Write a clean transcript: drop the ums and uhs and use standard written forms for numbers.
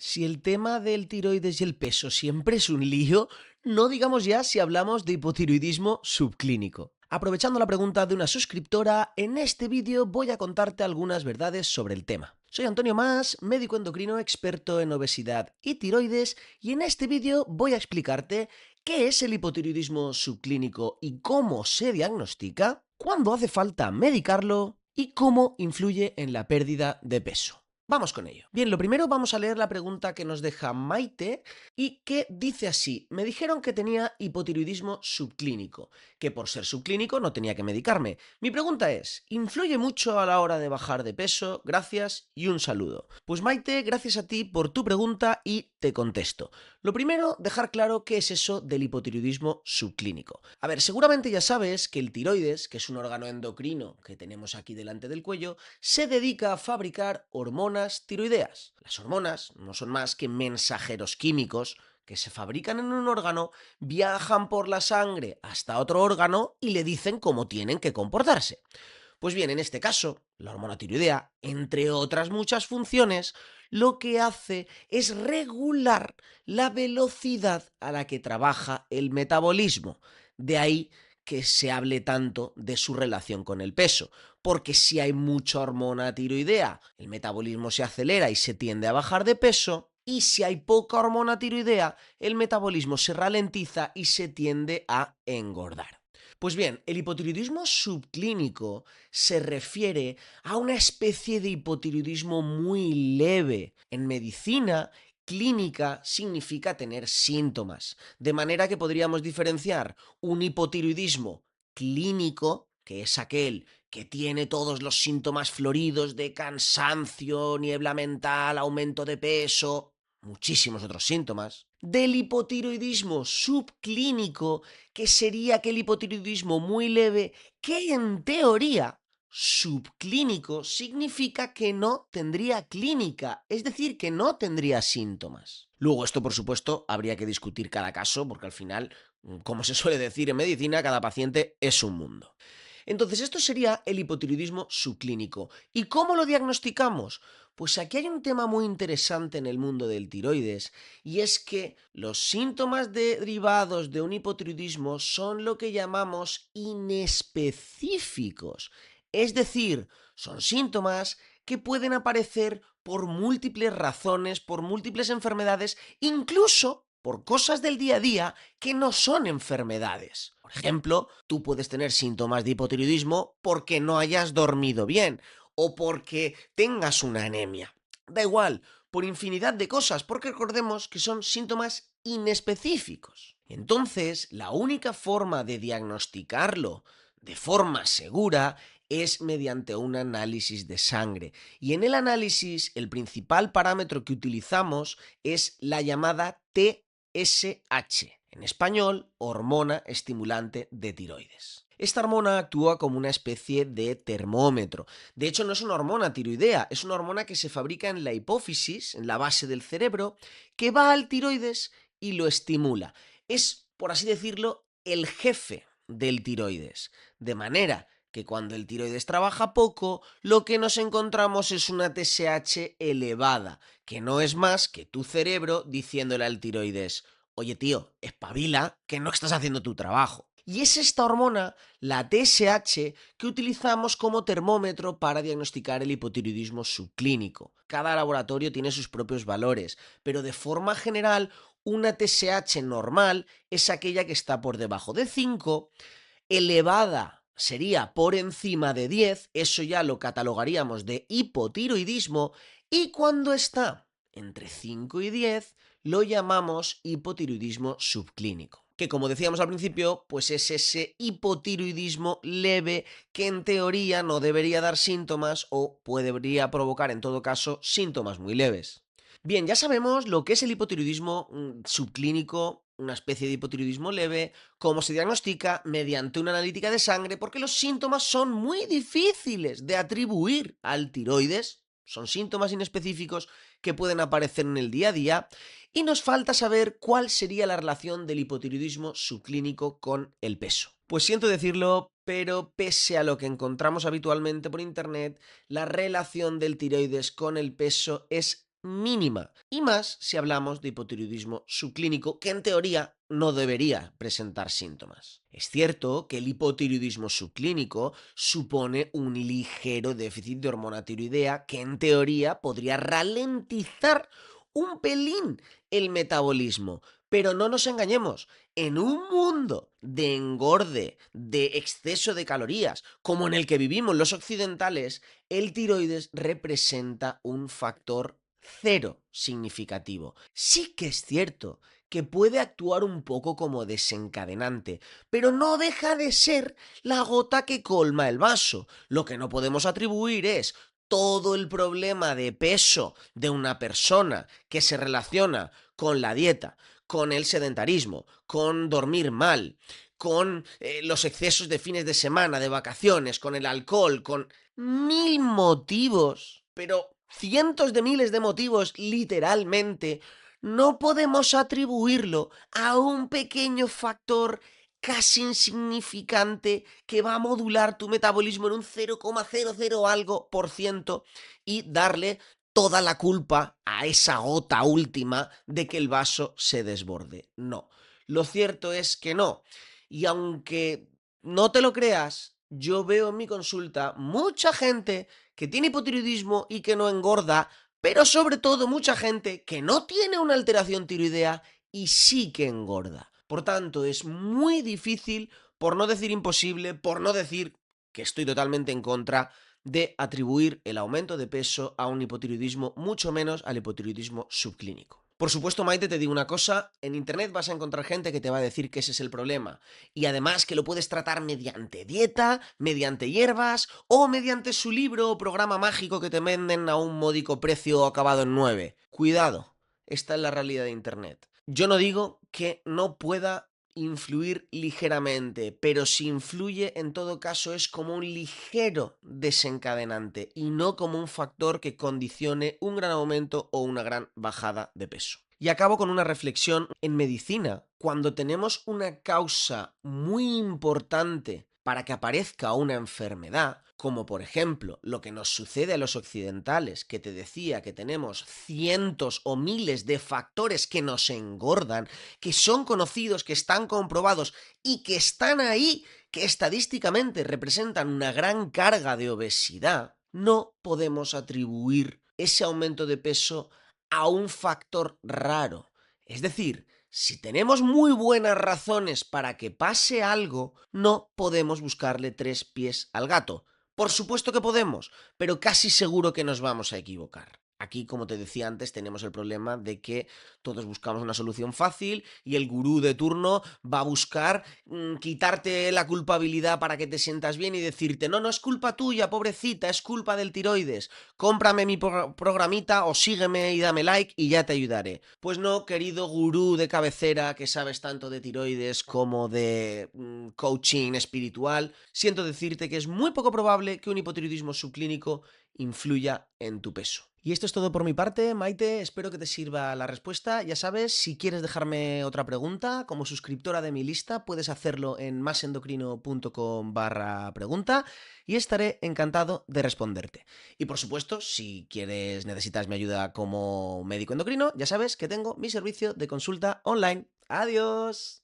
Si el tema del tiroides y el peso siempre es un lío, no digamos ya si hablamos de hipotiroidismo subclínico. Aprovechando la pregunta de una suscriptora, en este vídeo voy a contarte algunas verdades sobre el tema. Soy Antonio Mas, médico endocrino experto en obesidad y tiroides, y en este vídeo voy a explicarte qué es el hipotiroidismo subclínico y cómo se diagnostica, cuándo hace falta medicarlo y cómo influye en la pérdida de peso. Vamos con ello. Bien, lo primero vamos a leer la pregunta que nos deja Maite y que dice así: me dijeron que tenía hipotiroidismo subclínico, que por ser subclínico no tenía que medicarme. Mi pregunta es, ¿influye mucho a la hora de bajar de peso? Gracias y un saludo. Pues Maite, gracias a ti por tu pregunta y te contesto. Lo primero, dejar claro qué es eso del hipotiroidismo subclínico. A ver, seguramente ya sabes que el tiroides, que es un órgano endocrino que tenemos aquí delante del cuello, se dedica a fabricar hormonas tiroideas. Las hormonas no son más que mensajeros químicos que se fabrican en un órgano, viajan por la sangre hasta otro órgano y le dicen cómo tienen que comportarse. Pues bien, en este caso, la hormona tiroidea, entre otras muchas funciones, lo que hace es regular la velocidad a la que trabaja el metabolismo. De ahí que se hable tanto de su relación con el peso, porque si hay mucha hormona tiroidea, el metabolismo se acelera y se tiende a bajar de peso, y si hay poca hormona tiroidea, el metabolismo se ralentiza y se tiende a engordar. Pues bien, el hipotiroidismo subclínico se refiere a una especie de hipotiroidismo muy leve. En medicina clínica significa tener síntomas, de manera que podríamos diferenciar un hipotiroidismo clínico, que es aquel que tiene todos los síntomas floridos de cansancio, niebla mental, aumento de peso, muchísimos otros síntomas, del hipotiroidismo subclínico, que sería aquel hipotiroidismo muy leve que en teoría subclínico significa que no tendría clínica, es decir, que no tendría síntomas. Luego esto, por supuesto, habría que discutir cada caso, porque al final, como se suele decir en medicina, cada paciente es un mundo. Entonces, esto sería el hipotiroidismo subclínico. ¿Y cómo lo diagnosticamos? Pues aquí hay un tema muy interesante en el mundo del tiroides, y es que los síntomas derivados de un hipotiroidismo son lo que llamamos inespecíficos. Es decir, son síntomas que pueden aparecer por múltiples razones, por múltiples enfermedades, incluso por cosas del día a día que no son enfermedades. Por ejemplo, tú puedes tener síntomas de hipotiroidismo porque no hayas dormido bien o porque tengas una anemia. Da igual, por infinidad de cosas, porque recordemos que son síntomas inespecíficos. Entonces, la única forma de diagnosticarlo de forma segura es mediante un análisis de sangre. Y en el análisis, el principal parámetro que utilizamos es la llamada TSH, en español, hormona estimulante de tiroides. Esta hormona actúa como una especie de termómetro. De hecho, no es una hormona tiroidea, es una hormona que se fabrica en la hipófisis, en la base del cerebro, que va al tiroides y lo estimula. Es, por así decirlo, el jefe del tiroides. De manera que cuando el tiroides trabaja poco, lo que nos encontramos es una TSH elevada, que no es más que tu cerebro diciéndole al tiroides: oye tío, espabila, que no estás haciendo tu trabajo. Y es esta hormona, la TSH, que utilizamos como termómetro para diagnosticar el hipotiroidismo subclínico. Cada laboratorio tiene sus propios valores, pero de forma general, una TSH normal es aquella que está por debajo de 5, elevada sería por encima de 10, eso ya lo catalogaríamos de hipotiroidismo, y cuando está entre 5 y 10 lo llamamos hipotiroidismo subclínico, que como decíamos al principio, pues es ese hipotiroidismo leve que en teoría no debería dar síntomas o podría provocar en todo caso síntomas muy leves. Bien, ya sabemos lo que es el hipotiroidismo subclínico, una especie de hipotiroidismo leve, cómo se diagnostica mediante una analítica de sangre, porque los síntomas son muy difíciles de atribuir al tiroides, son síntomas inespecíficos que pueden aparecer en el día a día, y nos falta saber cuál sería la relación del hipotiroidismo subclínico con el peso. Pues siento decirlo, pero pese a lo que encontramos habitualmente por internet, la relación del tiroides con el peso es mínima. Y más si hablamos de hipotiroidismo subclínico, que en teoría no debería presentar síntomas. Es cierto que el hipotiroidismo subclínico supone un ligero déficit de hormona tiroidea que en teoría podría ralentizar un pelín el metabolismo. Pero no nos engañemos, en un mundo de engorde, de exceso de calorías, como en el que vivimos los occidentales, el tiroides representa un factor cero significativo. Sí que es cierto que puede actuar un poco como desencadenante, pero no deja de ser la gota que colma el vaso. Lo que no podemos atribuir es todo el problema de peso de una persona que se relaciona con la dieta, con el sedentarismo, con dormir mal, con los excesos de fines de semana, de vacaciones, con el alcohol, con mil motivos, pero cientos de miles de motivos literalmente. No podemos atribuirlo a un pequeño factor casi insignificante que va a modular tu metabolismo en un 0,00 algo por ciento y darle toda la culpa a esa gota última de que el vaso se desborde. No, lo cierto es que no. Y aunque no te lo creas, yo veo en mi consulta mucha gente que tiene hipotiroidismo y que no engorda, pero sobre todo mucha gente que no tiene una alteración tiroidea y sí que engorda. Por tanto, es muy difícil, por no decir imposible, por no decir que estoy totalmente en contra de atribuir el aumento de peso a un hipotiroidismo, mucho menos al hipotiroidismo subclínico. Por supuesto, Maite, te digo una cosa, en internet vas a encontrar gente que te va a decir que ese es el problema y además que lo puedes tratar mediante dieta, mediante hierbas o mediante su libro o programa mágico que te venden a un módico precio acabado en 9. Cuidado, esta es la realidad de internet. Yo no digo que no pueda influir ligeramente, pero si influye en todo caso es como un ligero desencadenante y no como un factor que condicione un gran aumento o una gran bajada de peso. Y acabo con una reflexión. En medicina, cuando tenemos una causa muy importante para que aparezca una enfermedad, como por ejemplo lo que nos sucede a los occidentales, que te decía que tenemos cientos o miles de factores que nos engordan, que son conocidos, que están comprobados y que están ahí, que estadísticamente representan una gran carga de obesidad, no podemos atribuir ese aumento de peso a un factor raro. Es decir, si tenemos muy buenas razones para que pase algo, no podemos buscarle tres pies al gato. Por supuesto que podemos, pero casi seguro que nos vamos a equivocar. Aquí, como te decía antes, tenemos el problema de que todos buscamos una solución fácil y el gurú de turno va a buscar quitarte la culpabilidad para que te sientas bien y decirte, no, no es culpa tuya, pobrecita, es culpa del tiroides. Cómprame mi programita o sígueme y dame like y ya te ayudaré. Pues no, querido gurú de cabecera que sabes tanto de tiroides como de coaching espiritual, siento decirte que es muy poco probable que un hipotiroidismo subclínico influya en tu peso. Y esto es todo por mi parte, Maite, espero que te sirva la respuesta. Ya sabes, si quieres dejarme otra pregunta, como suscriptora de mi lista, puedes hacerlo en masendocrino.com/pregunta y estaré encantado de responderte. Y por supuesto, si necesitas mi ayuda como médico endocrino, ya sabes que tengo mi servicio de consulta online. ¡Adiós!